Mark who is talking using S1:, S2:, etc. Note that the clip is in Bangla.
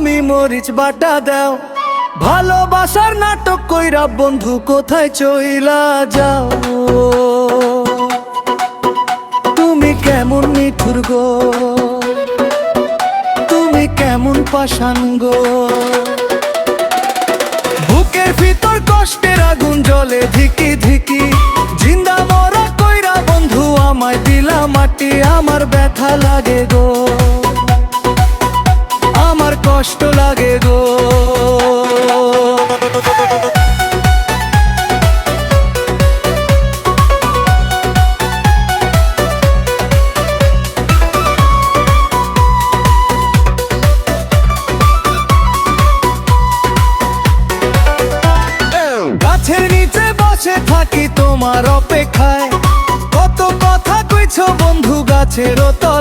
S1: তুমি মরিচ বাটা দাও। ভালোবাসার নাটক কইরা বন্ধু কোথায় চইলা যাও। তুমি কেমন নিঠুর গো, তুমি কেমন পাষাণ গো। বুকের ভিতর কষ্টের আগুন জ্বলে ধিকি ধিকি। জিন্দা মরা কইরা বন্ধু আমায় দিলা মাটি। আমার ব্যথা লাগে গো, আমার কষ্ট লাগে গো। গাছের নিচে বসে থাকি তোমার অপেক্ষায়। কত কথা কইছো বন্ধু গাছের তলায়।